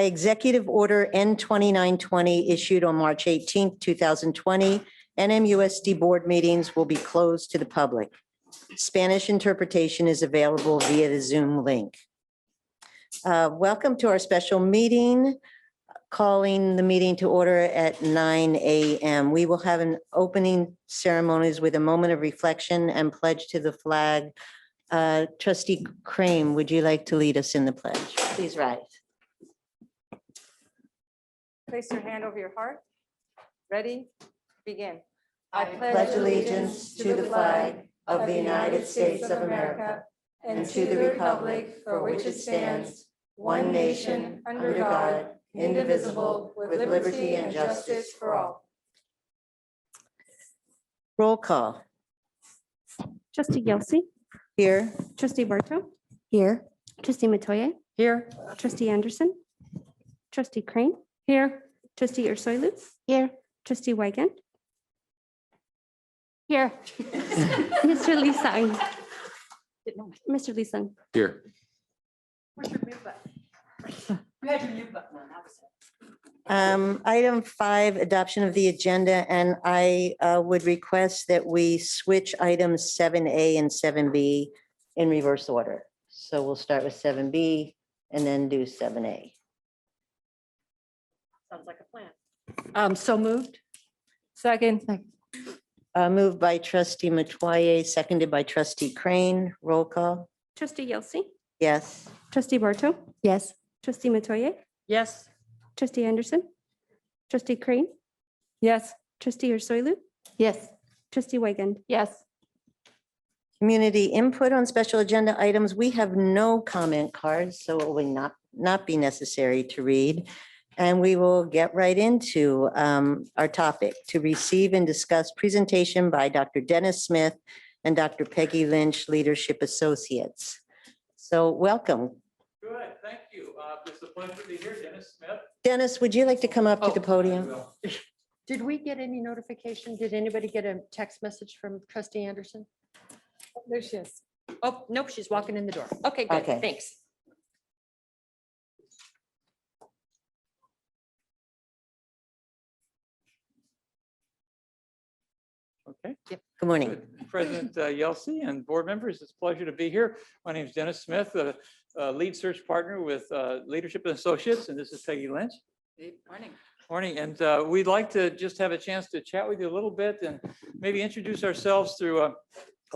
By Executive Order N-2920 issued on March 18th, 2020, NMUSD board meetings will be closed to the public. Spanish interpretation is available via the Zoom link. Welcome to our special meeting, calling the meeting to order at 9 a.m. We will have an opening ceremonies with a moment of reflection and pledge to the flag. Trustee Crane, would you like to lead us in the pledge? Please rise. Place your hand over your heart. Ready? Begin. I pledge allegiance to the flag of the United States of America and to the republic for which it stands, one nation, under God, indivisible, with liberty and justice for all. Roll call. Trustee Yelsey, Here. Trustee Barto, Here. Trustee Matoye, Here. Trustee Anderson, Trustee Crane, here, Trustee Ursulou, here, Trustee Weigand, here, Mr. Lee-Sung, Mr. Lee-Sung. Here. Item 5, adoption of the agenda, and I would request that we switch items 7A and 7B in reverse order. So we'll start with 7B and then do 7A. Sounds like a plan. So moved. Second. Moved by Trustee Matoye, seconded by Trustee Crane. Roll call. Trustee Yelsey, Yes. Trustee Barto, Yes. Trustee Matoye, Yes. Trustee Anderson, Trustee Crane, Yes. Trustee Ursulou, Yes. Trustee Weigand. Yes. Community input on special agenda items. We have no comment cards, so it will not be necessary to read. And we will get right into our topic, to receive and discuss presentation by Dr. Dennis Smith and Dr. Peggy Lynch, Leadership Associates. So welcome. Good, thank you. It's a pleasure to be here, Dennis Smith. Dennis, would you like to come up to the podium? Did we get any notification? Did anybody get a text message from Trustee Anderson? There she is. Oh, nope, she's walking in the door. Okay, good, Okay. thanks. Okay. Good morning. Good. President Yelsey and board members, it's a pleasure to be here. My name is Dennis Smith, a lead search partner with Leadership Associates, and this is Peggy Lynch. Good morning. Morning, and we'd like to just have a chance to chat with you a little bit and maybe introduce ourselves through a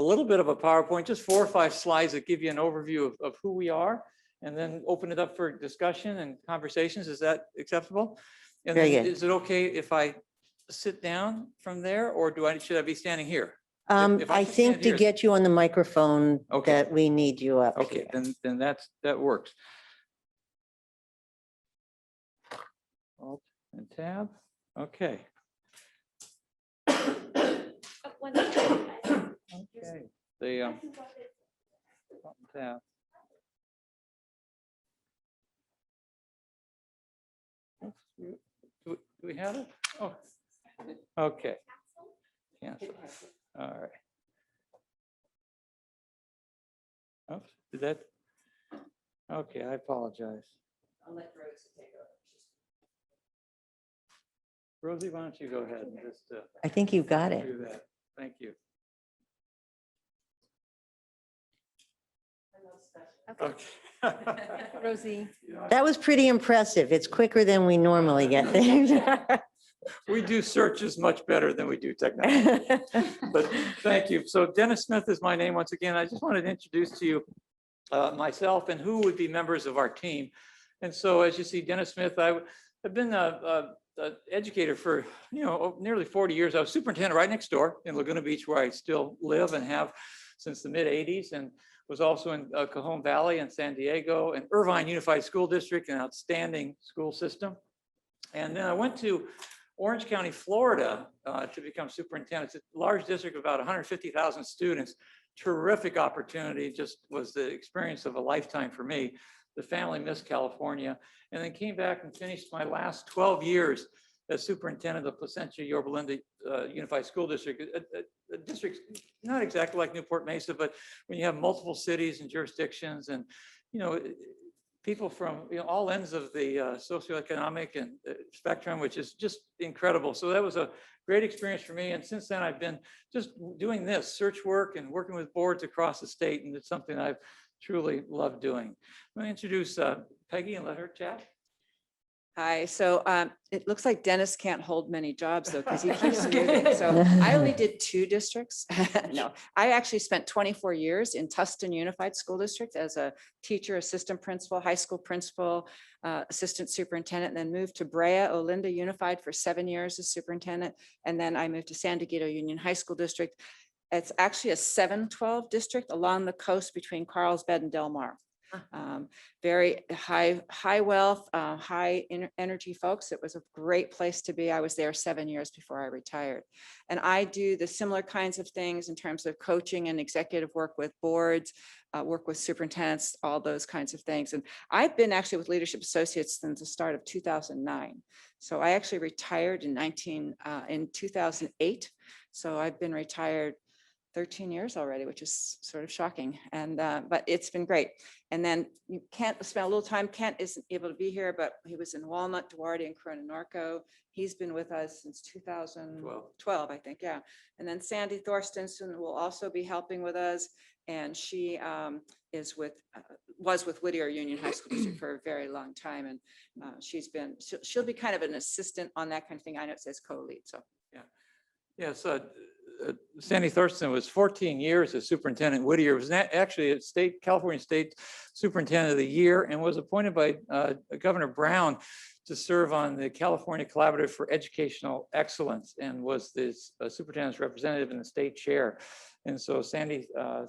little bit of a PowerPoint, just 4 or 5 slides that give you an overview of who we are, and then open it up for discussion and conversations. Is that acceptable? And Very then good. is it okay if I sit down from there, or should I be standing here? If I I can think stand to here- get you on the microphone Okay. that we need you up Okay, here. then that works. Alt and tab. Okay. Okay. The alt and tab. Do we have it? Oh, okay. Cancel. All right. Oops, did that? Okay, I apologize. I'll let Rose take over. Rosie, why don't you go ahead and just I think you got it. do that? Thank you. Okay. Rosie. That was pretty impressive. It's quicker than we normally get things. We do searches much better than we do technology, but thank you. So Dennis Smith is my name once again. I just wanted to introduce to you myself and who would be members of our team. And so as you see, Dennis Smith, I've been an educator for nearly 40 years. I was superintendent right next door in Laguna Beach, where I still live and have since the mid 80s, and was also in Cajon Valley and San Diego and Irvine Unified School District, an outstanding school system. And then I went to Orange County, Florida, to become superintendent. It's a large district of about 150,000 students. Terrific opportunity, just was the experience of a lifetime for me. The family missed California, and then came back and finished my last 12 years as superintendent of Placentia Yorba Linda Unified School District. A district not exactly like Newport-Mesa, but when you have multiple cities and jurisdictions, and people from all ends of the socioeconomic and spectrum, which is just incredible. So that was a great experience for me. And since then, I've been just doing this search work and working with boards across the state. And it's something I've truly loved doing. Let me introduce Peggy and let her chat. Hi, so it looks like Dennis can't hold many jobs though, because he keeps moving. So I only did 2 districts. No, I actually spent 24 years in Tustin Unified School District as a teacher, assistant principal, high school principal, assistant superintendent, and then moved to Brea Olinda Unified for 7 years as superintendent. And then I moved to San Diego Union High School District. It's actually a 712 district along the coast between Carlsbad and Del Mar. Very high wealth, high energy folks. It was a great place to be. I was there 7 years before I retired. And I do the similar kinds of things in terms of coaching and executive work with boards, work with superintendents, all those kinds of things. And I've been actually with Leadership Associates since the start of 2009. So I actually retired in 2008. So I've been retired 13 years already, which is sort of shocking. And but it's been great. And then you can't spend a little time. Kent isn't able to be here, but he was in Walnut, Duarte, and Corona Norco. He's been with us since 2012, I think. Yeah. And then Sandy Thorstensen will also be helping with us. And she was with Whittier Union High School District for a very long time. And she'll be kind of an assistant on that kind of thing. I know it says co-lead. So yeah. Yeah, so Sandy Thurston was 14 years as superintendent. Whittier was actually a California State Superintendent of the Year and was appointed by Governor Brown to serve on the California Collaborative for Educational Excellence and was the superintendent's representative and the state chair. And so Sandy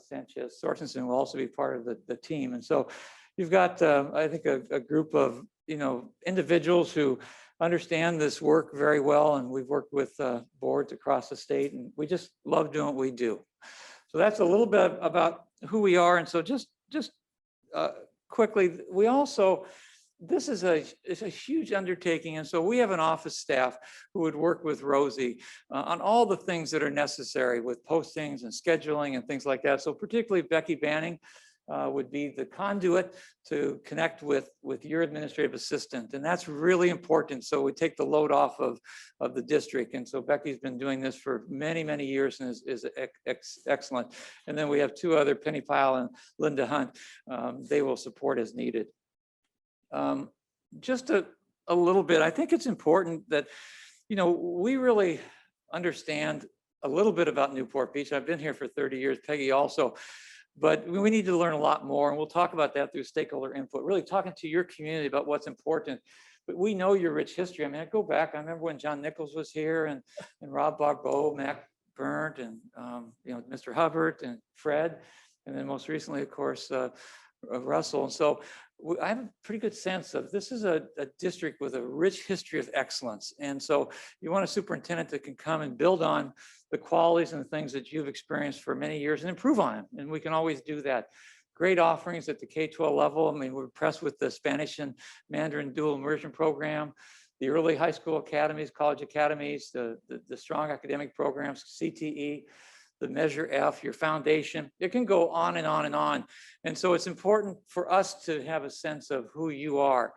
Sanchez Thorstensen will also be part of the team. And so you've got, I think, a group of individuals who understand this work very well, and we've worked with boards across the state, and we just love doing what we do. So that's a little bit about who we are. And so just quickly, we also, this is it's a huge undertaking, and so we have an office staff who would work with Rosie on all the things that are necessary with postings and scheduling and things like that. So particularly Becky Banning would be the conduit to connect with your administrative assistant. And that's really important. So we take the load off of the district. And so Becky's been doing this for many, many years and is excellent. And then we have 2 other, Penny Pyle and Linda Hunt. They will support as needed. Just a little bit, I think it's important that, we really understand a little bit about Newport Beach. I've been here for 30 years, Peggy also. But we need to learn a lot more, and we'll talk about that through stakeholder input, really talking to your community about what's important. But we know your rich history. I mean, I go back, I remember when John Nichols was here and Rob Barbeau, Mac Burnt, and Mr. Hubbard and Fred, and then most recently, of course, Russell. And so I have a pretty good sense of this is a district with a rich history of excellence. And so you want a superintendent that can come and build on the qualities and the things that you've experienced for many years and improve on them. And we can always do that. Great offerings at the K-12 level. I mean, we're impressed with the Spanish and Mandarin dual immersion program, the early high school academies, college academies, the strong academic programs, CTE, the Measure F, your foundation. It can go on and on and on. And so it's important for us to have a sense of who you are.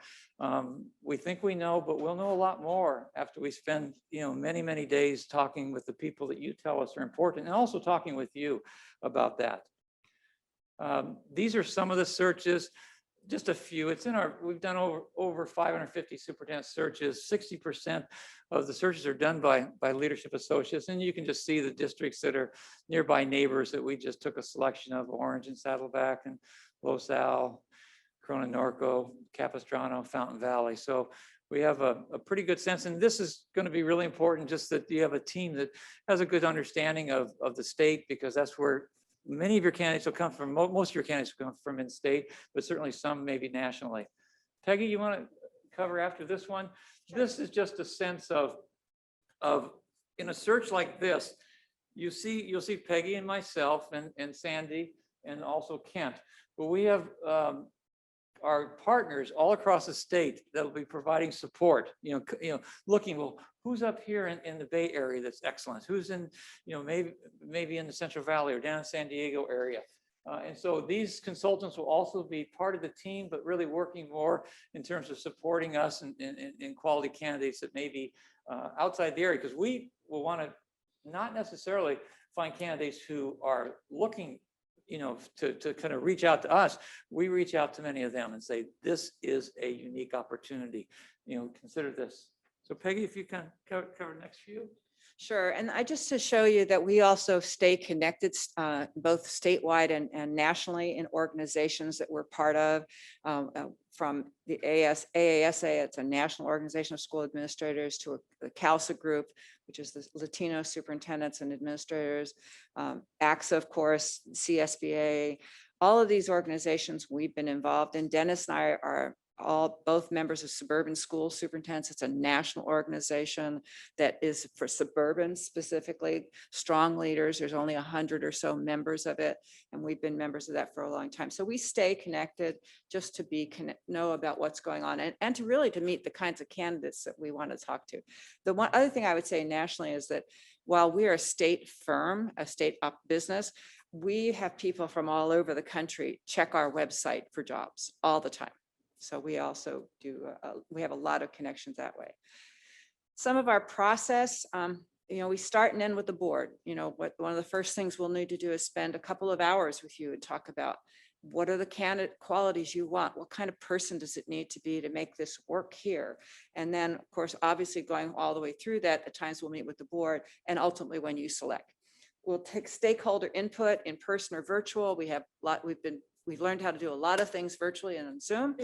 We think we know, but we'll know a lot more after we spend many, many days talking with the people that you tell us are important, and also talking with you about that. These are some of the searches, just a few. It's in we've done over 550 superintendent searches. 60% of the searches are done by Leadership Associates, and you can just see the districts that are nearby neighbors that we just took a selection of: Orange and Saddleback and Los Al, Corona Norco, Capistrano, Fountain Valley. So we have a pretty good sense, and this is going to be really important, just that you have a team that has a good understanding of the state, because that's where many of your candidates will come from. Most of your candidates will come from in state, but certainly some maybe nationally. Peggy, you want to cover after this one? Sure. This is just a sense of in a search like this, you'll see Peggy and myself and Sandy and also Kent, but we have our partners all across the state that will be providing support, looking, well, who's up here in the Bay Area that's excellent? Who's in, maybe in the Central Valley or down in San Diego area? And so these consultants will also be part of the team, but really working more in terms of supporting us in quality candidates that may be outside the area, because we will want to not necessarily find candidates who are looking, to kind of reach out to us. We reach out to many of them and say, this is a unique opportunity, consider this. So Peggy, if you can cover the next few. Sure. And just to show you that we also stay connected both statewide and nationally in organizations that we're part of, from the AASA, it's a national organization of school administrators, to the CALSA group, which is the Latino superintendents and administrators, AXA, of course, CSBA, all of these organizations we've been involved in. Dennis and I are both members of Suburban School Superintendents. It's a national organization that is for suburban specifically, strong leaders. There's only 100 or so members of it, and we've been members of that for a long time. So we stay connected just to know about what's going on, and to really to meet the kinds of candidates that we want to talk to. The one other thing I would say nationally is that while we are a state firm, a state up business, we have people from all over the country check our website for jobs all the time. So we also do, we have a lot of connections that way. Some of our process, we start and end with the board. One of the first things we'll need to do is spend a couple of hours with you and talk about what are the candidate qualities you want? What kind of person does it need to be to make this work here? And then, of course, obviously going all the way through that, at times we'll meet with the board, and ultimately when you select. We'll take stakeholder input in person or virtual. We've learned how to do a lot of things virtually and on Zoom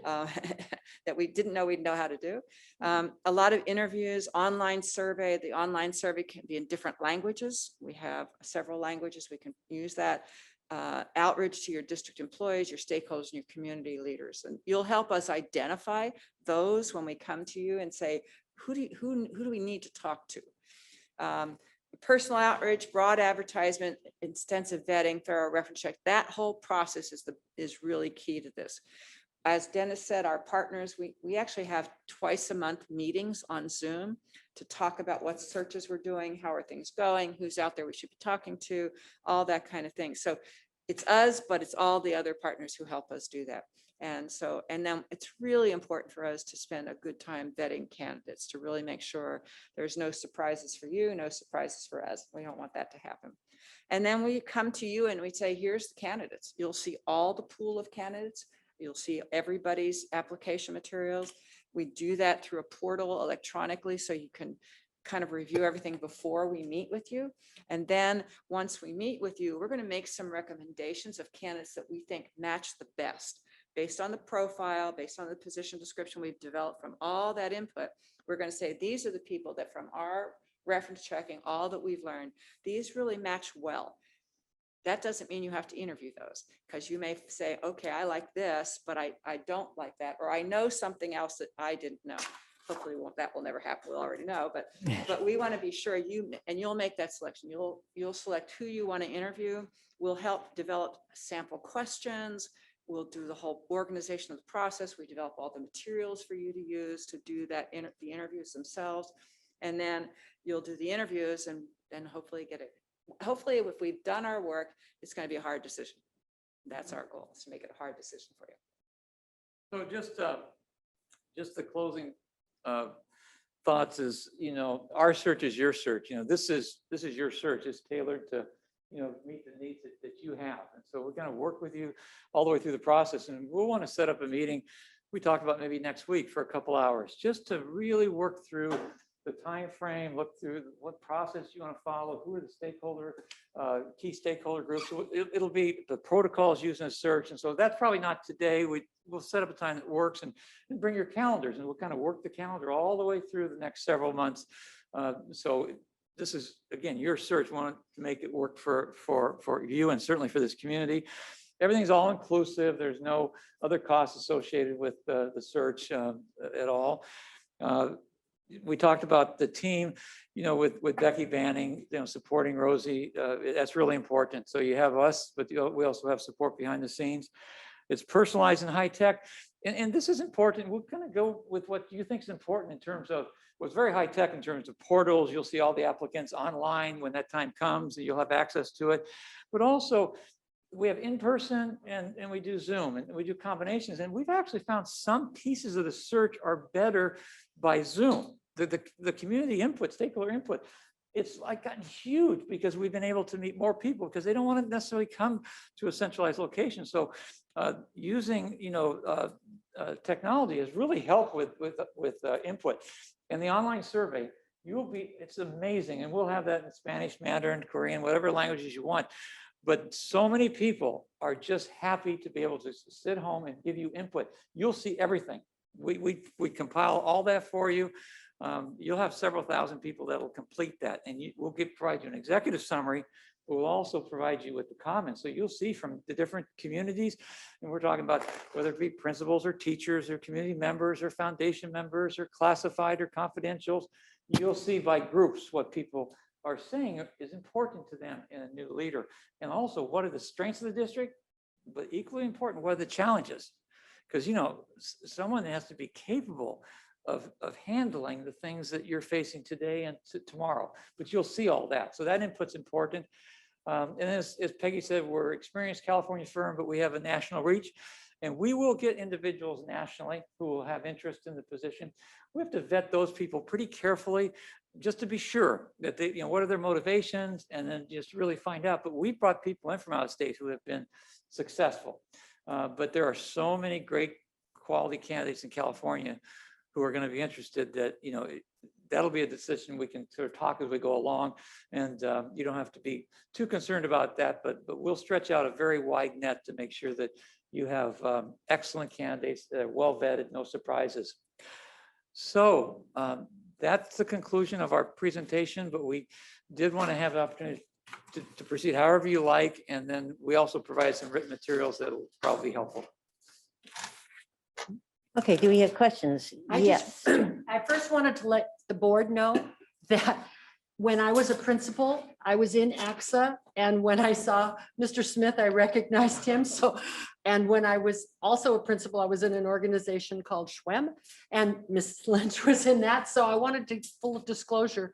that we didn't know we'd know how to do. A lot of interviews, online survey. The online survey can be in different languages. We have several languages. We can use that. Outreach to your district employees, your stakeholders, and your community leaders. And you'll help us identify those when we come to you and say, who do we need to talk to? Personal outreach, broad advertisement, extensive vetting, thorough reference check. That whole process is really key to this. As Dennis said, our partners, we actually have twice a month meetings on Zoom to talk about what searches we're doing, how are things going, who's out there we should be talking to, all that kind of thing. So it's us, but it's all the other partners who help us do that. And then it's really important for us to spend a good time vetting candidates to really make sure there's no surprises for you, no surprises for us. We don't want that to happen. And then we come to you and we say, here's the candidates. You'll see all the pool of candidates. You'll see everybody's application materials. We do that through a portal electronically, so you can kind of review everything before we meet with you. And then once we meet with you, we're going to make some recommendations of candidates that we think match the best. Based on the profile, based on the position description we've developed from all that input, we're going to say, these are the people that from our reference checking, all that we've learned, these really match well. That doesn't mean you have to interview those, because you may say, okay, I like this, but I don't like that, or I know something else that I didn't know. Hopefully that will never happen. We'll already know, but we want to be sure you'll make that selection. You'll select who you want to interview. We'll help develop sample questions. We'll do the whole organization of the process. We develop all the materials for you to use to do that the interviews themselves. And then you'll do the interviews and hopefully get it. Hopefully, if we've done our work, it's going to be a hard decision. That's our goal, is to make it a hard decision for you. So just the closing thoughts is, our search is your search. This is your search. It's tailored to meet the needs that you have. And so we're going to work with you all the way through the process. And we'll want to set up a meeting. We talked about maybe next week for a couple hours, just to really work through the time frame, look through what process you want to follow, who are the key stakeholder groups. So it'll be the protocols used in a search. And so that's probably not today. We'll set up a time that works and bring your calendars, and we'll kind of work the calendar all the way through the next several months. So this is, again, your search. We want to make it work for you and certainly for this community. Everything's all inclusive. There's no other costs associated with the search at all. We talked about the team, with Becky Banning, supporting Rosie. That's really important. So you have us, but we also have support behind the scenes. It's personalized and high tech. And this is important. We're going to go with what you think is important in terms of what's very high tech in terms of portals. You'll see all the applicants online when that time comes, and you'll have access to it. But also, we have in person and we do Zoom and we do combinations. And we've actually found some pieces of the search are better by Zoom. The community input, stakeholder input, it's like gotten huge because we've been able to meet more people because they don't want to necessarily come to a centralized location. So using, technology has really helped with input. And the online survey, it's amazing. And we'll have that in Spanish, Mandarin, Korean, whatever languages you want. But so many people are just happy to be able to sit home and give you input. You'll see everything. We compile all that for you. You'll have several thousand people that will complete that, and we'll provide you an executive summary. We'll also provide you with the comments. So you'll see from the different communities, and we're talking about whether it be principals or teachers or community members or foundation members or classified or confidentials. You'll see by groups what people are saying is important to them in a new leader. And also, what are the strengths of the district? But equally important, what are the challenges? Because, someone has to be capable of handling the things that you're facing today and tomorrow. But you'll see all that. So that input's important. And as Peggy said, we're an experienced California firm, but we have a national reach. And we will get individuals nationally who will have interest in the position. We have to vet those people pretty carefully just to be sure that they, what are their motivations, and then just really find out. But we brought people in from out of state who have been successful. But there are so many great quality candidates in California who are going to be interested that, that'll be a decision we can sort of talk as we go along. And you don't have to be too concerned about that, but we'll stretch out a very wide net to make sure that you have excellent candidates that are well vetted, no surprises. So that's the conclusion of our presentation, but we did want to have the opportunity to proceed however you like. And then we also provide some written materials that will probably be helpful. Okay, do we have questions? Yes. I first wanted to let the board know that when I was a principal, I was in AXA, and when I saw Mr. Smith, I recognized him. So, and when I was also a principal, I was in an organization called Schwem, and Ms. Lynch was in that. So I wanted to, full disclosure,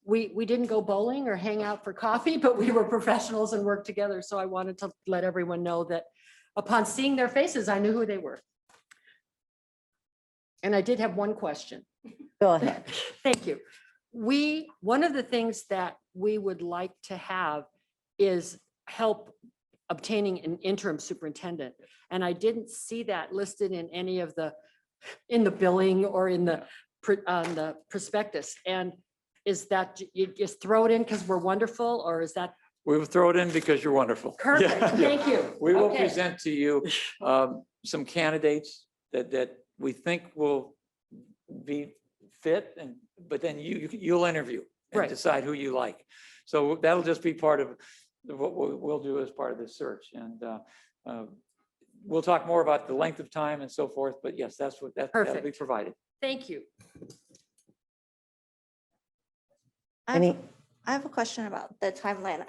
we didn't go bowling or hang out for coffee, but we were professionals and worked together. So I wanted to let everyone know that upon seeing their faces, I knew who they were. And I did have one question. Go ahead. Thank you. One of the things that we would like to have is help obtaining an interim superintendent. And I didn't see that listed in any of in the billing or in the prospectus. And is that, you just throw it in because we're wonderful, or is that? We will throw it in because you're wonderful. Perfect, Yeah. thank you. We will Okay. present to you some candidates that we think will be fit, but then you'll interview and Right. decide who you like. So that'll just be part of what we'll do as part of this search. And we'll talk more about the length of time and so forth. But yes, that'll be Perfect. provided. Thank you. Any, I have a question about the timeline.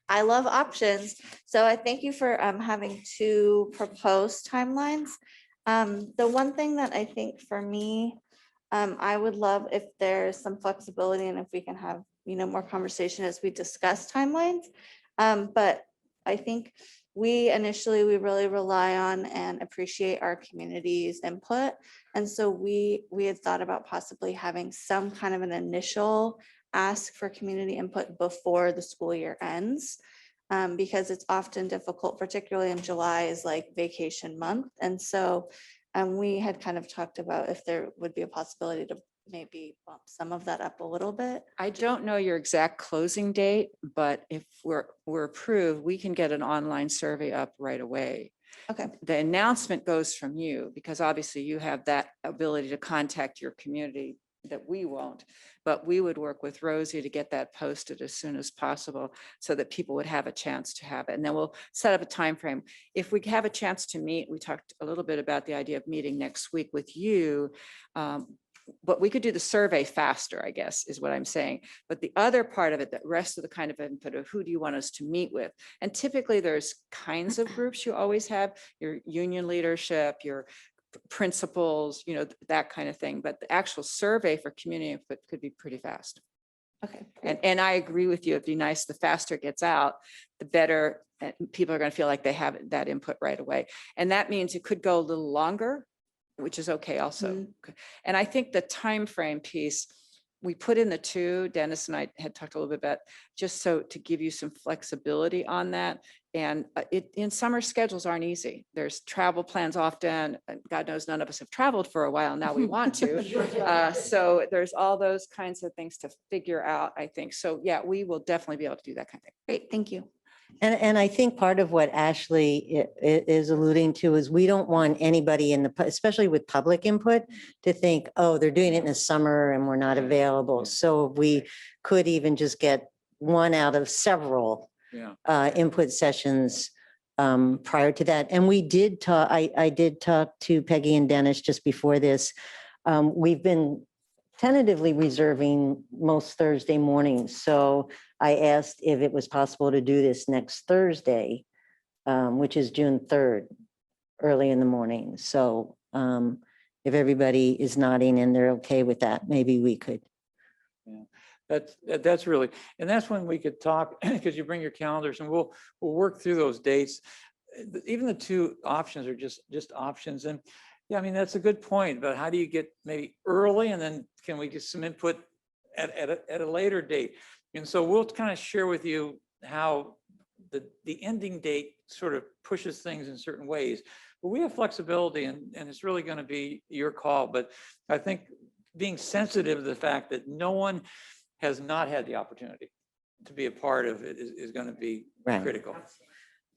I love options. So I thank you for having two proposed timelines. The one thing that I think for me, I would love if there's some flexibility and if we can have, more conversation as we discuss timelines. But I think we really rely on and appreciate our community's input. And so we had thought about possibly having some kind of an initial ask for community input before the school year ends. Because it's often difficult, particularly in July is like vacation month. And so we had kind of talked about if there would be a possibility to maybe bump some of that up a little bit. I don't know your exact closing date, but if we're approved, we can get an online survey up right away. Okay. The announcement goes from you because obviously you have that ability to contact your community that we won't, but we would work with Rosie to get that posted as soon as possible so that people would have a chance to have it. And then we'll set up a time frame. If we have a chance to meet, we talked a little bit about the idea of meeting next week with you. But we could do the survey faster, I guess, is what I'm saying. But the other part of it, the rest of the kind of input of who do you want us to meet with? And typically there's kinds of groups you always have, your union leadership, your principals, that kind of thing. But the actual survey for community input could be pretty fast. Okay. And I agree with you. It'd be nice, the faster it gets out, the better people are going to feel like they have that input right away. And that means it could go a little longer, which is okay also. And I think the time frame piece, we put in the 2, Dennis and I had talked a little bit about, just so to give you some flexibility on that. And in summer, schedules aren't easy. There's travel plans often. And God knows none of us have traveled for a while. Now we want to. So there's all those kinds of things to figure out, I think. So yeah, we will definitely be able to do that kind of thing. Great, thank you. And I think part of what Ashley is alluding to is we don't want anybody in the, especially with public input, to think, oh, they're doing it in the summer and we're not available. So we could even just get one out of several input sessions prior to that. And we did talk, I did talk to Peggy and Dennis just before this. We've been tentatively reserving most Thursday mornings. So I asked if it was possible to do this next Thursday, which is June 3rd, early in the morning. So if everybody is nodding and they're okay with that, maybe we could. Yeah, that's really, and that's when we could talk, because you bring your calendars and we'll work through those dates. Even the 2 options are just options. And yeah, I mean, that's a good point, but how do you get maybe early and then can we get some input at a later date? And so we'll kind of share with you how the ending date sort of pushes things in certain ways. But we have flexibility and it's really going to be your call. But I think being sensitive to the fact that no one has not had the opportunity to be a part of it is going to be critical.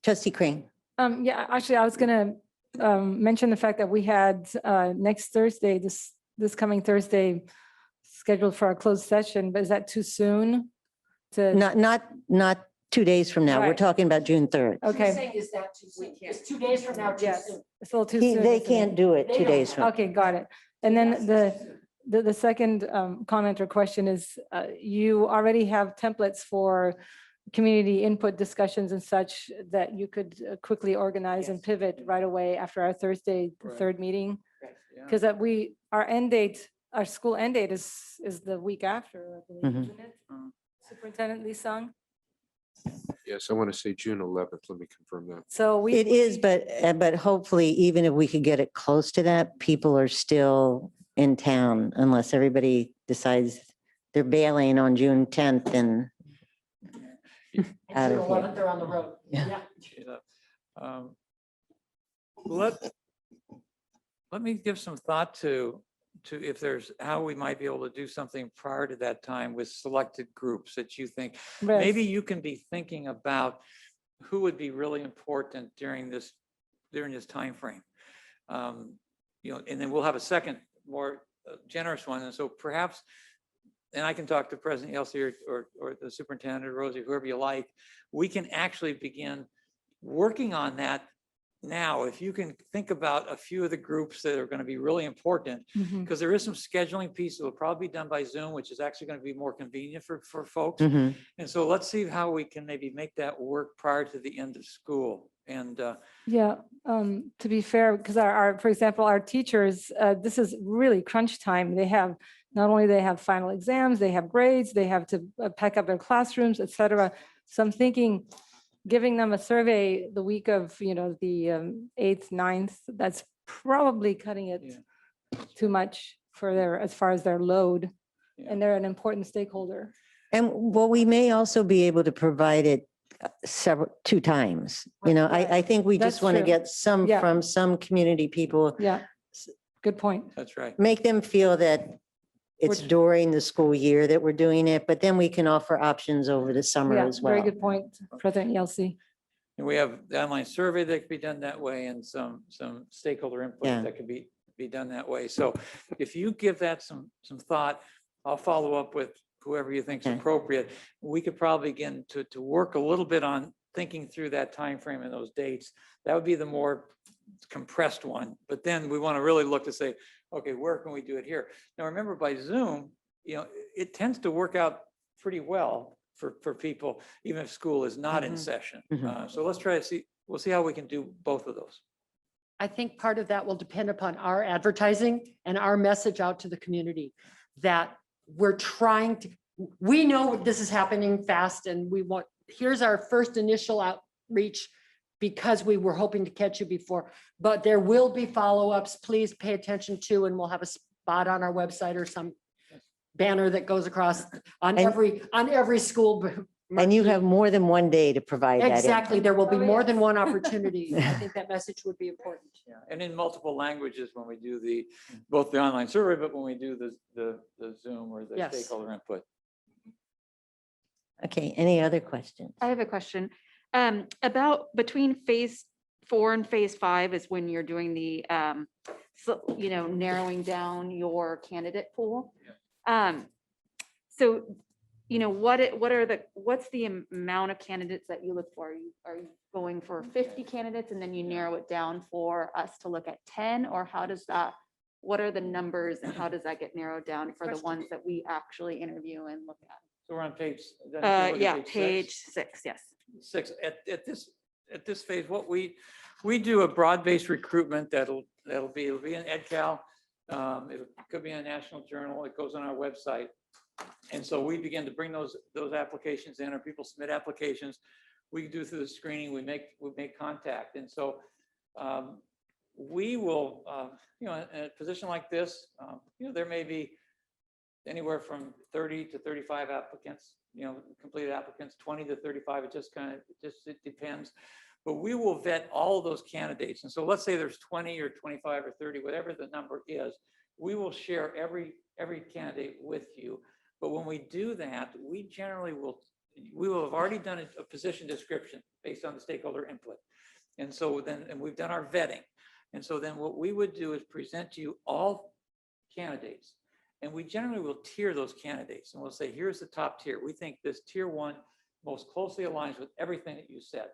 Trustee Crane. Yeah, actually, I was going to mention the fact that we had next Thursday, this coming Thursday, scheduled for a closed session, but is that too soon? To Not 2 days from now. We're Right. talking about June 3rd. Okay. Saying, is that too soon? It's 2 days from now. Too Yes, soon. it's a little too soon. They isn't it? can't do it 2 days from. Okay, got it. And then the second comment or question is, you already have templates for community input discussions and such that you could quickly organize and pivot right away after our Thursday, the Right. 3rd meeting. Yeah. Because our school end date is the week after, I believe, Mhm. isn't it? Superintendent Lee Sung. Yes, I want to say June 11th. Let me confirm that. So It is, but hopefully, even if we could get it close to that, people are still in town unless everybody decides they're bailing on June 10th and out June of here. 11th, they're on the road. Yeah. Let me give some thought to if there's how we might be able to do something prior to that time with selected groups that you think. Maybe you can be thinking about who would be really important during this timeframe. And then we'll have a second, more generous one. And so perhaps, and I can talk to President Yelsey or the superintendent or Rosie, whoever you like, we can actually begin working on that now. If you can think about a few of the groups that are going to be really important, because there is some scheduling piece that will probably be done by Zoom, which is actually going to be more convenient for folks. Mhm. And so let's see how we can maybe make that work prior to the end of school. And Yeah, to be fair, because for example, our teachers, this is really crunch time. They have, not only they have final exams, they have grades, they have to pack up their classrooms, et cetera. So I'm thinking, giving them a survey the week of, the 8th, 9th, that's probably cutting it too much for as far as their load. Yeah. And they're an important stakeholder. And well, we may also be able to provide it 2 times. I think we That's just want to true. get some Yeah. from some community people, Yeah, good point. that's right. make them feel that it's Which- during the school year that we're doing it, but then we can offer options over the summer Yeah, as very well. good point, President Yelsey. And we have the online survey that could be done that way and some stakeholder input Yeah. that could be done that way. So if you give that some thought, I'll follow up with whoever you think is Okay. appropriate. We could probably begin to work a little bit on thinking through that time frame and those dates. That would be the more compressed one. But then we want to really look to say, okay, where can we do it here? Now, remember by Zoom, it tends to work out pretty well for people, even if school is not in session. So let's try to see, we'll see how we can do both of those. I think part of that will depend upon our advertising and our message out to the community that we're trying to we know this is happening fast and we want, here's our first initial outreach because we were hoping to catch you before, but there will be follow-ups. Please pay attention to, and we'll have a spot on our website or some banner that goes across on every school. And you have more than one day to provide that. Exactly. There will be Oh, more yes. than one opportunity. I think that message would be important. Yeah, and in multiple languages when we do both the online survey, but when we do the Zoom or the Yes. stakeholder input. Okay, any other questions? I have a question. About between phase 4 and phase 5 is when you're doing the, narrowing down your candidate pool. So, what's the amount of candidates that you look for? Are you going for 50 candidates and then you narrow it down for us to look at 10? Or how does that, what are the numbers and how does that get narrowed down for the ones that we actually interview and look at? So we're on page. then if you look at Page 6, yes. 6. At this phase, what we do a broad-based recruitment it'll be in EdCal. It could be in a national journal. It goes on our website. And so we begin to bring those applications in, or people submit applications. We do through the screening, we make contact. And so we will, in a position like this, there may be anywhere from 30 to 35 applicants, completed applicants, 20 to 35. It depends. But we will vet all of those candidates. And so let's say there's 20 or 25 or 30, whatever the number is, we will share every candidate with you. But when we do that, we will have already done a position description based on the stakeholder input. And so and we've done our vetting. And so then what we would do is present to you all candidates. And we generally will tier those candidates. And we'll say, here's the top tier. We think this tier 1 most closely aligns with everything that you said.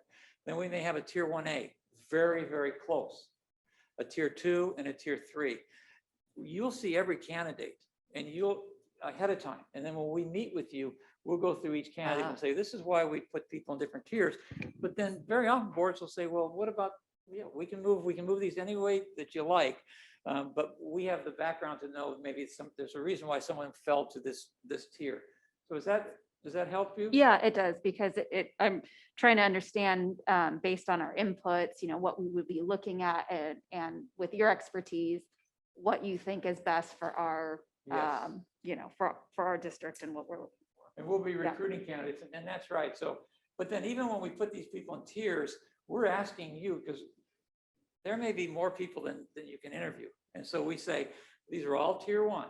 Then we may have a tier 1A, very, very close, a tier 2 and a tier 3. You'll see every candidate and you'll ahead of time. And then when we meet with you, we'll go through each candidate and say, this is why we put people in different tiers. But then very often boards will say, well, what about, we can move these any way that you like. But we have the background to know maybe there's a reason why someone fell to this tier. So does that help you? Yeah, it does, because I'm trying to understand based on our inputs, what we would be looking at and with your expertise, what you think is best for our, Yes. for our district and what we're looking for. And we'll be recruiting candidates, and that's right. So, but then even when we put these people in tiers, we're asking you, because there may be more people than you can interview. And so we say, these are all tier 1.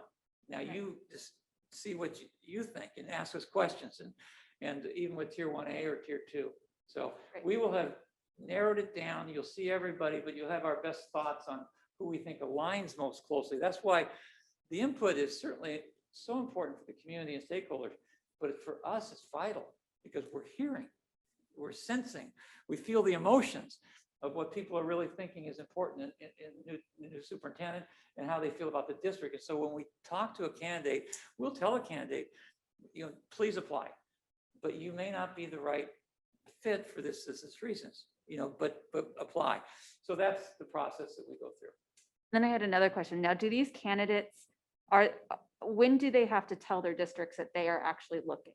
Now you just see what you think and ask us questions, and even with tier 1A or tier 2. So we will have narrowed it down. You'll see everybody, but you'll have our best thoughts on who we think aligns most closely. That's why the input is certainly so important for the community and stakeholders, but for us, it's vital because we're hearing, we're sensing, we feel the emotions of what people are really thinking is important in new superintendent and how they feel about the district. And so when we talk to a candidate, we'll tell a candidate, please apply, but you may not be the right fit for this reasons, but apply. So that's the process that we go through. Then I had another question. Now, do these candidates when do they have to tell their districts that they are actually looking?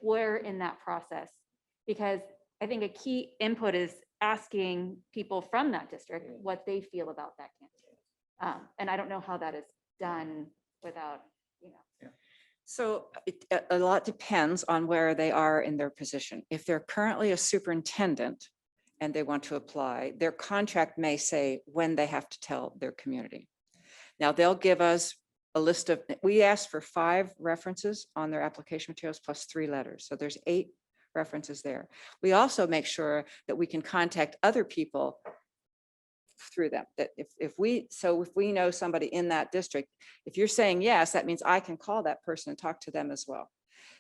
Where in that process? Because I think a key input is asking people from that district what they feel about that candidate. And I don't know how that is done without, So a lot depends on where they are in their position. If they're currently a superintendent and they want to apply, their contract may say when they have to tell their community. Now they'll give us a list of, we asked for 5 references on their application materials plus 3 letters. So there's 8 references there. We also make sure that we can contact other people through them. That if we know somebody in that district, if you're saying yes, that means I can call that person and talk to them as well.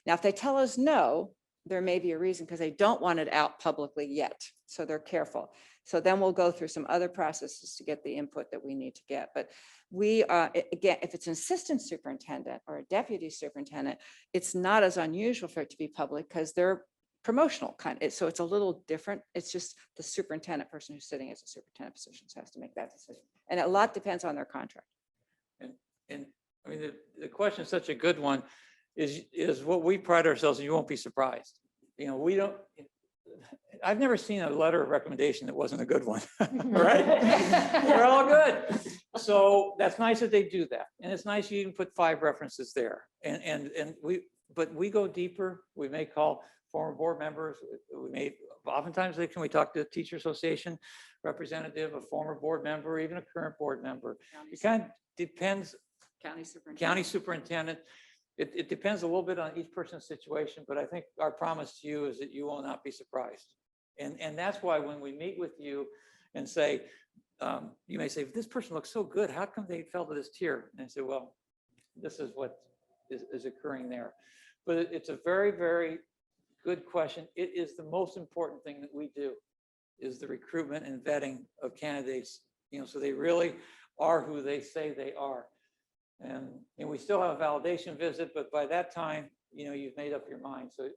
Now, if they tell us no, there may be a reason because they don't want it out publicly yet. So they're careful. So then we'll go through some other processes to get the input that we need to get. But we, again, if it's an assistant superintendent or a deputy superintendent, it's not as unusual for it to be public because they're promotional kind of, so it's a little different. It's just the superintendent person who's sitting as a superintendent position has to make that decision. And a lot depends on their contract. And I mean, the question is such a good one. is what we pride ourselves, and you won't be surprised. You know, we don't, I've never seen a letter of recommendation that wasn't a good one, right? They're all good. So that's nice that they do that. And it's nice you can put 5 references there. But we go deeper. We may call former board members. We may, oftentimes we talk to the teacher association representative, a former board member, even a current board member. It kind of depends. County superintendent. It depends a little bit on each person's situation, but I think our promise to you is that you will not be surprised. And that's why when we meet with you and say, you may say, this person looks so good, how come they fell to this tier? And I say, well, this is what is occurring there. But it's a very, very good question. It is the most important thing that we do, is the recruitment and vetting of candidates, you know, so they really are who they say they are. And we still have a validation visit, but by that time, you know, you've made up your mind. So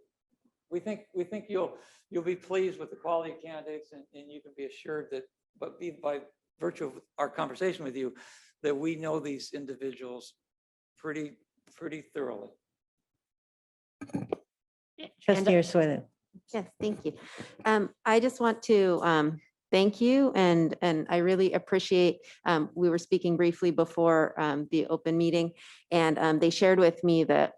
we think you'll be pleased with the quality of candidates, and you can be assured that, but by virtue of our conversation with you, that we know these individuals pretty thoroughly. Trustee Ursulou. Yes, thank you. I just want to thank you, and I really appreciate, we were speaking briefly before the open meeting, and they shared with me that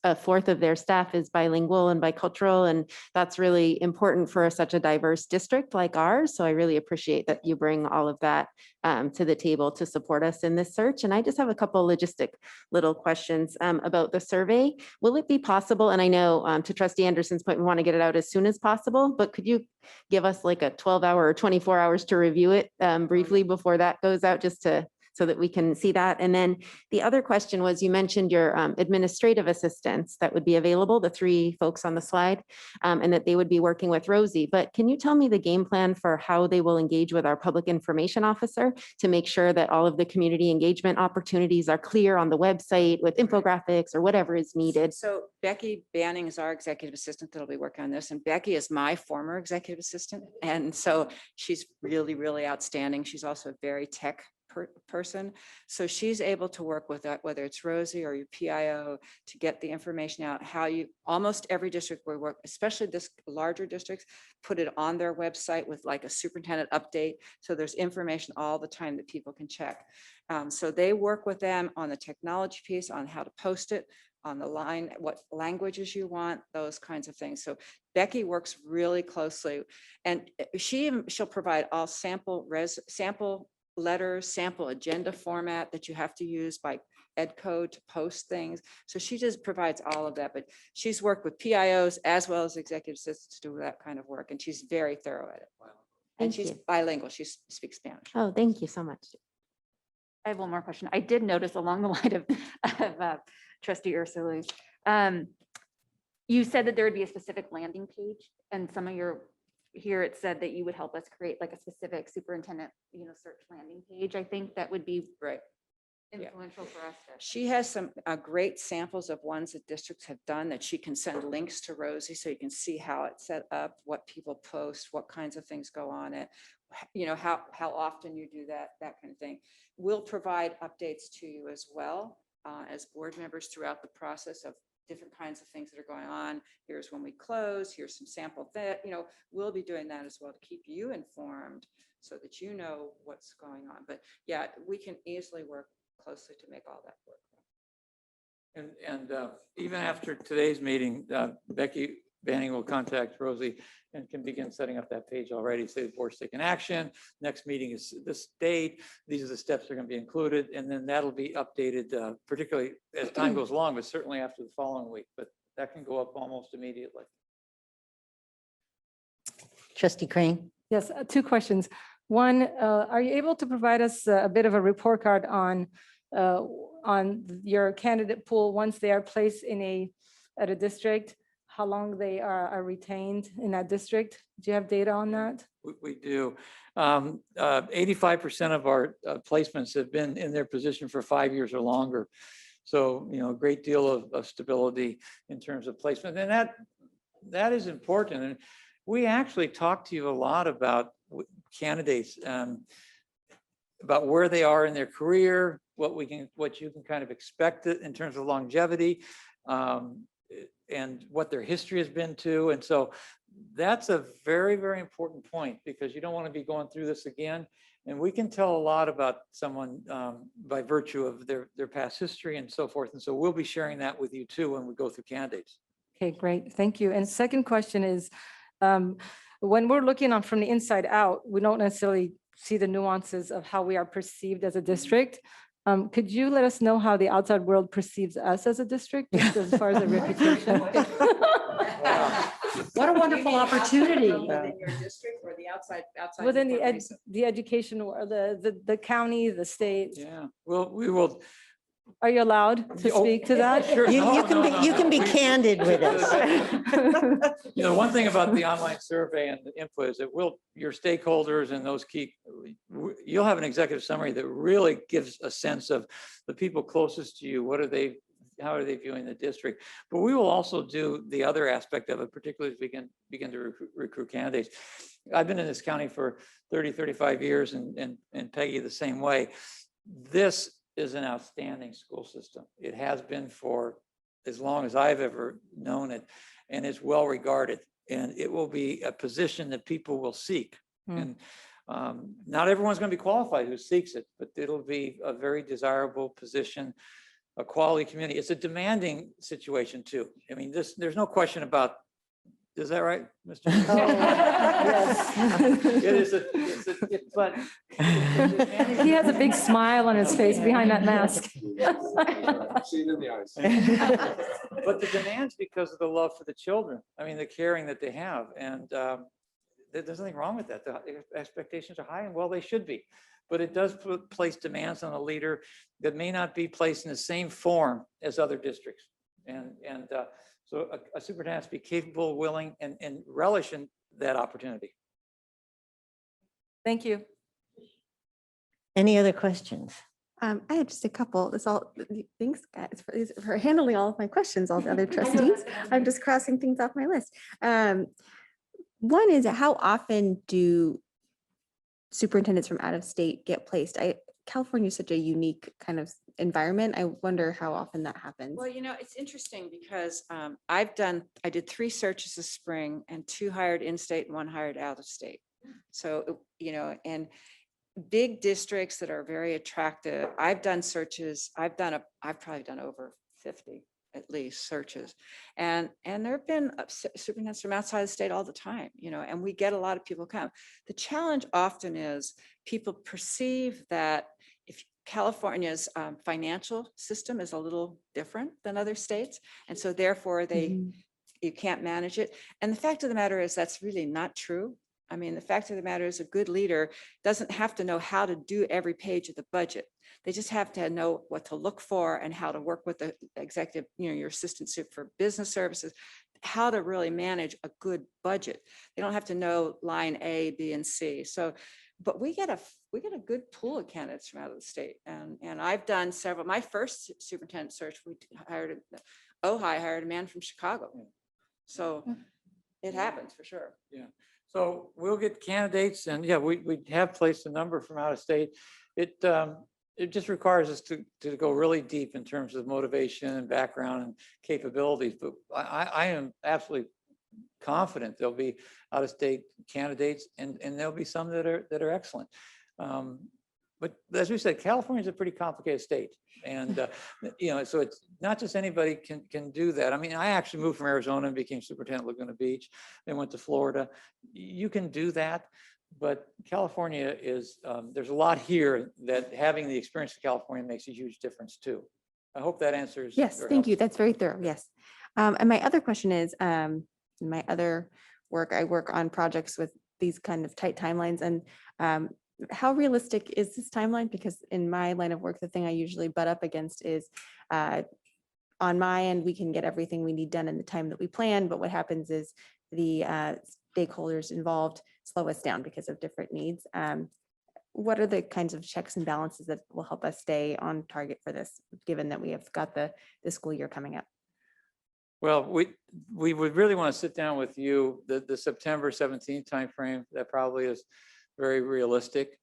1/4 of their staff is bilingual and bicultural, and that's really important for such a diverse district like ours. So I really appreciate that you bring all of that to the table to support us in this search. And I just have a couple logistic little questions about the survey. Will it be possible, and I know to Trustee Anderson's point, we want to get it out as soon as possible, but could you give us like a 12-hour or 24 hours to review it briefly before that goes out, just to so that we can see that? And then the other question was, you mentioned your administrative assistants that would be available, the 3 folks on the slide, and that they would be working with Rosie. But can you tell me the game plan for how they will engage with our public information officer to make sure that all of the community engagement opportunities are clear on the website with infographics or whatever is needed? So Becky Banning is our executive assistant that'll be working on this. And Becky is my former executive assistant. And so she's really, really outstanding. She's also a very tech person. So she's able to work with that, whether it's Rosie or your PIO, to get the information out, how you, almost every district we work, especially this larger districts, put it on their website with like a superintendent update. So there's information all the time that people can check. So they work with them on the technology piece, on how to post it, on the line, what languages you want, those kinds of things. So Becky works really closely, and she'll provide all sample letters, sample agenda format that you have to use by ed code to post things. So she just provides all of that, but she's worked with PIOs as well as executive assistants to do that kind of work. And she's very thorough at it. And she's bilingual. She speaks Spanish. Oh, thank you so much. I have one more question. I did notice along the line of Trustee Ursulou, you said that there would be a specific landing page, and some of your, here it said that you would help us create like a specific superintendent, search landing page. I think that would be Right. influential for us. She has some great samples of ones that districts have done that she can send links to Rosie, so you can see how it's set up, what people post, what kinds of things go on it, how often you do that kind of thing. We'll provide updates to you as well as board members throughout the process of different kinds of things that are going on. Here's when we close, here's some sample that, we'll be doing that as well to keep you informed so that you know what's going on. But yeah, we can easily work closely to make all that work. And even after today's meeting, Becky Banning will contact Rosie and can begin setting up that page already. Say the board's taking action. Next meeting is this date. These are the steps that are going to be included. And then that'll be updated, particularly as time goes along, but certainly after the following week. But that can go up almost immediately. Trustee Crane. Yes, 2 questions. One, are you able to provide us a bit of a report card on your candidate pool once they are placed at a district, how long they are retained in that district? Do you have data on that? We do. 85% of our placements have been in their position for 5 years or longer. So, a great deal of stability in terms of placement. And that is important. And we actually talk to you a lot about candidates, about where they are in their career, what you can kind of expect in terms of longevity. and what their history has been too. And so that's a very, very important point, because you don't want to be going through this again. And we can tell a lot about someone by virtue of their past history and so forth. And so we'll be sharing that with you too when we go through candidates. Okay, great. Thank you. And second question is, when we're looking on from the inside out, we don't necessarily see the nuances of how we are perceived as a district. Could you let us know how the outside world perceives us as a district, just as far as a reputation? What a wonderful opportunity. Within your district or the outside? Within Newport Mesa? the education, or the county, the state, Yeah, well, we will. are you allowed to Oh, speak to that? Sure. You No, you no, can no, be, you no. can be We- candid with us. You know, one thing about the online survey and the input is that your stakeholders and those key, you'll have an executive summary that really gives a sense of the people closest to you. How are they viewing the district? But we will also do the other aspect of it, particularly as we begin to recruit candidates. I've been in this county for 30, 35 years, and Peggy the same way. This is an outstanding school system. It has been for as long as I've ever known it, and it's well regarded. And it will be a position that people will seek. And not everyone's going to be qualified who seeks it, but it'll be a very desirable position, a quality community. It's a demanding situation too. I mean, there's no question about, is that right, Mr.? It is but He has a big smile on his face behind that mask. Seen in the eyes. But the demands because of the love for the children. I mean, the caring that they have, and there's nothing wrong with that. The expectations are high, and well, they should be. But it does place demands on a leader that may not be placed in the same form as other districts. So a superintendent has to be capable, willing, and relish in that opportunity. Thank you. Any other questions? I had just a couple. Thanks, guys, for handling all of my questions, all the other trustees. I'm just crossing things off my list. One is, how often do superintendents from out of state get placed? California is such a unique kind of environment. I wonder how often that happens. Well, you know, it's interesting because I did 3 searches this spring, and 2 hired in-state and 1 hired out of state. So, you know, and big districts that are very attractive. I've done searches. I've probably done over 50 at least searches. And there have been superintendents from outside the state all the time, you know, and we get a lot of people come. The challenge often is people perceive that if California's financial system is a little different than other states, and so therefore you can't manage it. And the fact of the matter is that's really not true. I mean, the fact of the matter is a good leader doesn't have to know how to do every page of the budget. They just have to know what to look for and how to work with the executive, you know, your assistant for business services, how to really manage a good budget. They don't have to know line A, B, and C. So, but we get a good pool of candidates from out of the state. And I've done several. My first superintendent search, Ojai hired a man from Chicago. So it happens for sure. Yeah. So we'll get candidates, and yeah, we have placed a number from out of state. It just requires us to go really deep in terms of motivation and background and capabilities. But I am absolutely confident there'll be out of state candidates, and there'll be some that are excellent. But as we said, California is a pretty complicated state. And, you know, so it's not just anybody can do that. I mean, I actually moved from Arizona and became superintendent of Laguna Beach, then went to Florida. You can do that, but California is, there's a lot here that having the experience of California makes a huge difference too. I hope that answers. Yes, thank you. That's very thorough. Yes. And my other question is, in my other work, I work on projects with these kind of tight timelines, and how realistic is this timeline? Because in my line of work, the thing I usually butt up against is on my end, we can get everything we need done in the time that we plan, but what happens is the stakeholders involved slow us down because of different needs. What are the kinds of checks and balances that will help us stay on target for this, given that we have got the school year coming up? Well, we would really want to sit down with you, the September 17th timeframe. That probably is very realistic.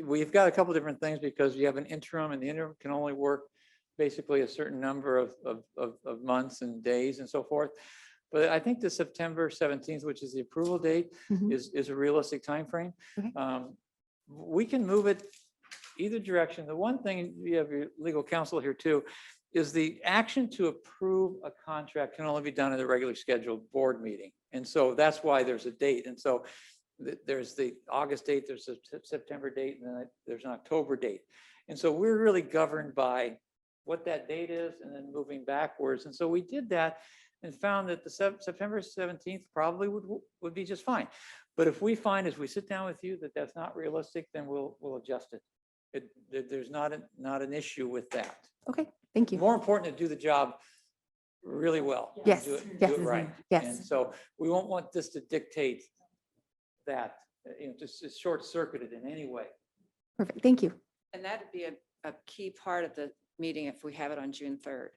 We've got a couple different things because you have an interim, and the interim can only work basically a certain number of months and days and so forth. But I think the September 17th, which is the approval date, Mhm. is a realistic timeframe. Okay. We can move it either direction. The one thing, you have your legal counsel here too, is the action to approve a contract can only be done at a regularly scheduled board meeting. And so that's why there's a date. And so there's the August date, there's a September date, and then there's an October date. And so we're really governed by what that date is and then moving backwards. And so we did that and found that the September 17th probably would be just fine. But if we find as we sit down with you that that's not realistic, then we'll adjust it. There's not an issue with that. Okay, thank you. More important to do the job really well. and Yes, do it yes, right. yes. And so we won't want this to dictate that, just it's short circuited in any way. Perfect, thank you. And that'd be a key part of the meeting if we have it on June 3rd,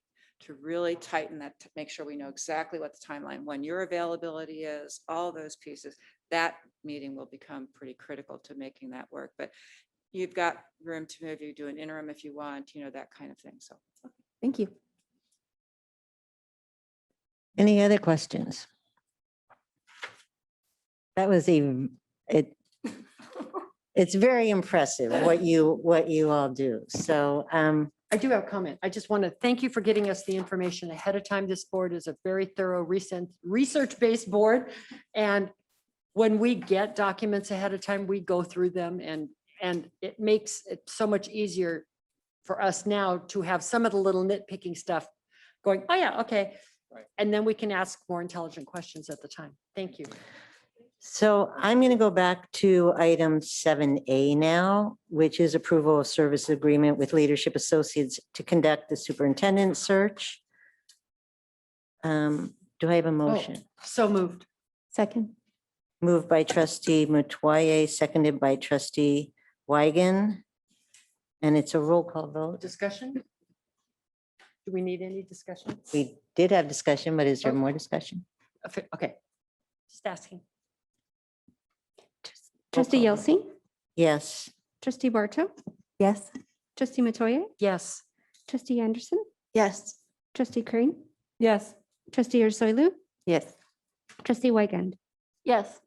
to really tighten that, to make sure we know exactly what the timeline, when your availability is, all those pieces. That meeting will become pretty critical to making that work. But you've got room to move, you do an interim if you want, that kind of thing. So Thank you. Any other questions? That was it's very impressive what you all do. So, I do have a comment. I just want to thank you for getting us the information ahead of time. This board is a very thorough recent research-based board. And when we get documents ahead of time, we go through them and it makes it so much easier for us now to have some of the little nitpicking stuff going, oh yeah, okay. Right. And then we can ask more intelligent questions at the time. Thank you. so I'm going to go back to item 7A now, which is approval of service agreement with Leadership Associates to conduct the superintendent search. Do I have a motion? So moved. Second. Moved by trustee Metoyer, seconded by trustee Wygan. And it's a roll call vote. Discussion? Do we need any discussion? We did have discussion, but is there Oh. more discussion? Okay. Just asking. Trustee Roll call. Yelsey, Yes. trustee Barto, Yes. trustee Matoye, Yes. trustee Anderson, Yes. trustee Crane, Yes. trustee Ursulou, Yes. trustee Wigand. Yes.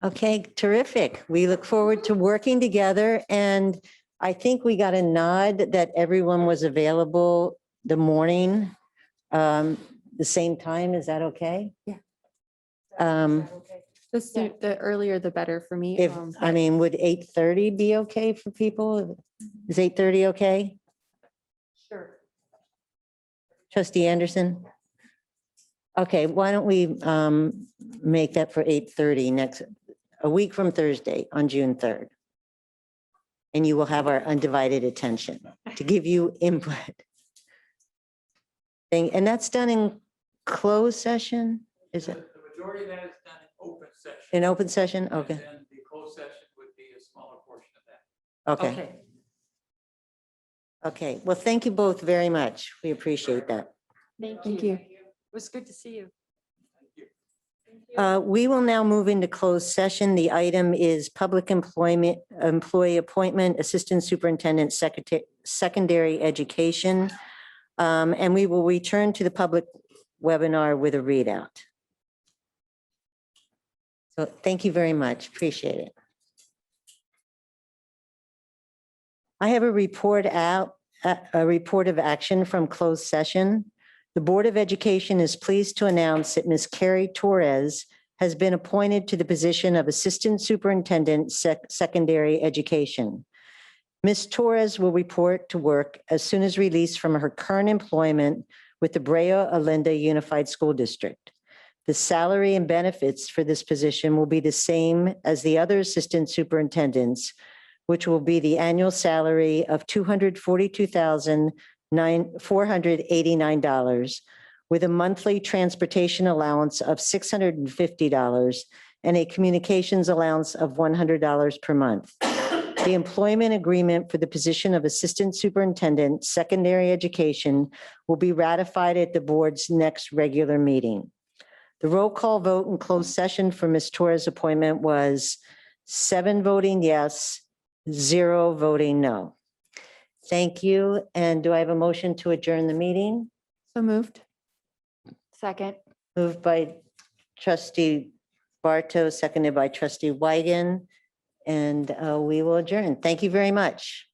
Okay, terrific. We look forward to working together, and I think we got a nod that everyone was available the morning, the same time. Is that okay? Yeah. Um, The earlier the better for me. If, I mean, would 8:30 be okay for people? Is 8:30 okay? Sure. Trustee Anderson? Okay, why don't we make that for 8:30 a week from Thursday on June 3rd? And you will have our undivided attention to give you input. And that's done in closed session? Is it The majority of that is done in open session. in open session? And Okay, then the closed session would be a smaller portion of that. okay, okay. Well, thank you both very much. We appreciate that. Thank you. It was good to see you. We will now move into closed session. The item is public employee appointment, Assistant Superintendent, Secondary Education. And we will return to the public webinar with a readout. So thank you very much. Appreciate it. I have a report of action from closed session. The Board of Education is pleased to announce that Ms. Carrie Torres has been appointed to the position of Assistant Superintendent, Secondary Education. Ms. Torres will report to work as soon as released from her current employment with the Brea Olinda Unified School District. The salary and benefits for this position will be the same as the other assistant superintendents, which will be the annual salary of $242,489 with a monthly transportation allowance of $650 and a communications allowance of $100 per month. The employment agreement for the position of Assistant Superintendent, Secondary Education will be ratified at the board's next regular meeting. The roll call vote in closed session for Ms. Torres' appointment was 7 voting yes, 0 voting no. Thank you. And do I have a motion to adjourn the meeting? So moved. Second. Moved by trustee Barto, seconded by trustee Wygan. And we will adjourn. Thank you very much.